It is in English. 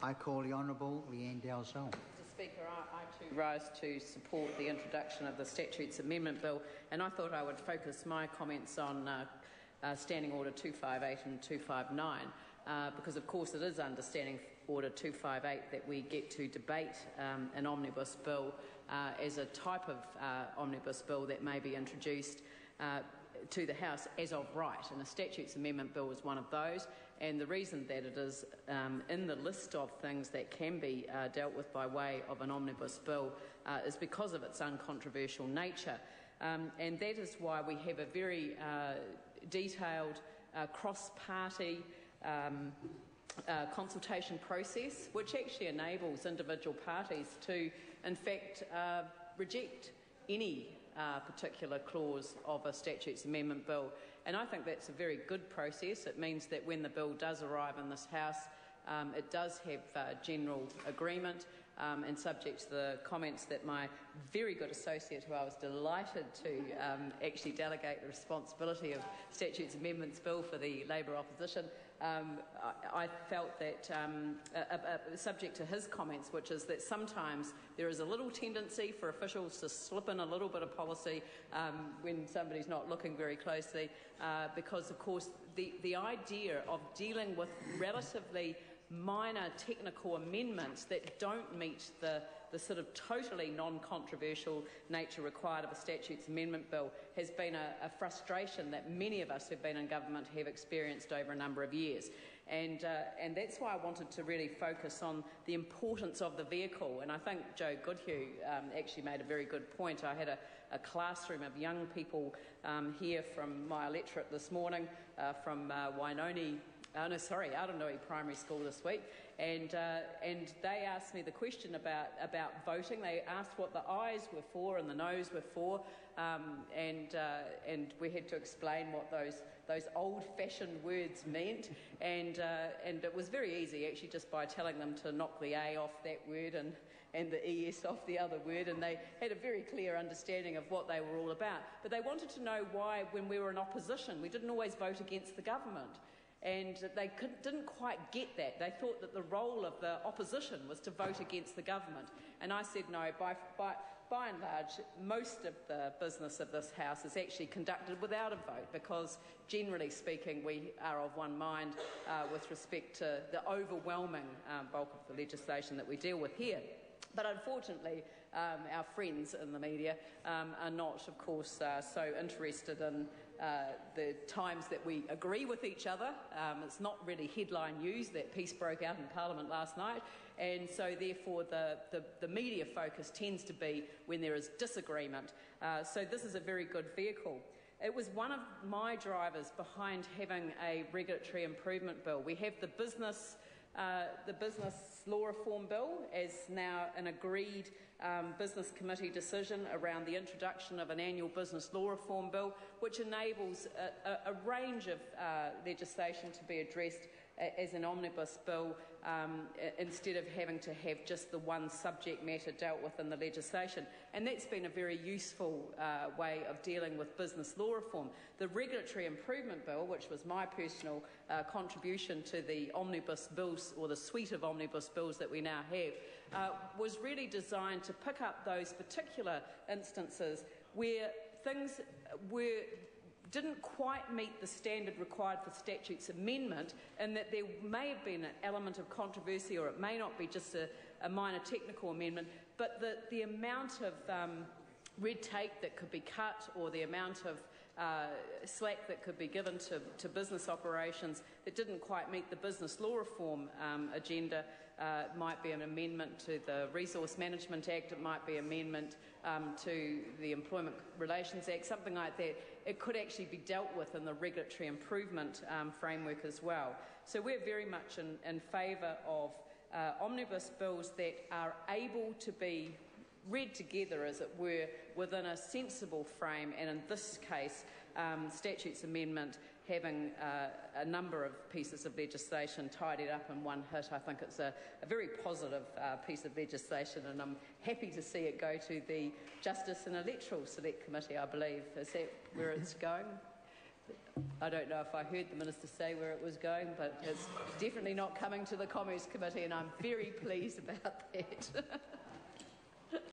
I call the Honourable Leanne Dalzell. Mr Speaker, I too rise to support the introduction of the Statutes Amendment Bill, and I thought I would focus my comments on Standing Order 258 and 259, because of course it is under Standing Order 258 that we get to debate an omnibus bill as a type of omnibus bill that may be introduced to the House as of right, and a Statutes Amendment Bill is one of those. And the reason that it is in the list of things that can be dealt with by way of an omnibus bill is because of its uncontroversial nature. And that is why we have a very detailed cross-party consultation process, which actually enables individual parties to, in fact, reject any particular clause of a Statutes Amendment Bill. And I think that's a very good process. It means that when the bill does arrive in this House, it does have general agreement, and subject to the comments that my very good associate, who I was delighted to actually delegate the responsibility of Statutes Amendments Bill for the Labour opposition, I felt that, subject to his comments, which is that sometimes there is a little tendency for officials to slip in a little bit of policy when somebody's not looking very closely, because of course the idea of dealing with relatively minor technical amendments that don't meet the sort of totally non-controversial nature required of a Statutes Amendment Bill has been a frustration that many of us who've been in government have experienced over a number of years. And that's why I wanted to really focus on the importance of the vehicle. And I think Joe Goodhue actually made a very good point. I had a classroom of young people here from my electorate this morning, from Aranui Primary School this week, and they asked me the question about voting. They asked what the ayes were for and the noes were for, and we had to explain what those old-fashioned words meant, and it was very easy actually just by telling them to knock the A off that word and the ES off the other word, and they had a very clear understanding of what they were all about. But they wanted to know why, when we were in opposition, we didn't always vote against the government. And they didn't quite get that. They thought that the role of the opposition was to vote against the government. And I said no, by and large, most of the business of this House is actually conducted without a vote, because generally speaking we are of one mind with respect to the overwhelming bulk of the legislation that we deal with here. But unfortunately, our friends in the media are not, of course, so interested in the times that we agree with each other. It's not really headline news that peace broke out in Parliament last night, and so therefore the media focus tends to be when there is disagreement. So this is a very good vehicle. It was one of my drivers behind having a regulatory improvement bill. We have the business law reform bill as now an agreed business committee decision around the introduction of an annual business law reform bill, which enables a range of legislation to be addressed as an omnibus bill, instead of having to have just the one subject matter dealt with in the legislation. And that's been a very useful way of dealing with business law reform. The regulatory improvement bill, which was my personal contribution to the omnibus bills, or the suite of omnibus bills that we now have, was really designed to pick up those particular instances where things didn't quite meet the standard required for statutes amendment, and that there may have been an element of controversy, or it may not be just a minor technical amendment, but the amount of red tape that could be cut, or the amount of slack that could be given to business operations that didn't quite meet the business law reform agenda. Might be an amendment to the Resource Management Act, it might be an amendment to the Employment Relations Act, something like that. It could actually be dealt with in the regulatory improvement framework as well. So we're very much in favour of omnibus bills that are able to be read together, as it were, within a sensible frame, and in this case, statutes amendment having a number of pieces of legislation tidied up in one hit. I think it's a very positive piece of legislation, and I'm happy to see it go to the Justice and Electoral Select Committee, I believe. Is that where it's going? I don't know if I heard the Minister say where it was going, but it's definitely not coming to the Commerce Committee, and I'm very pleased about that.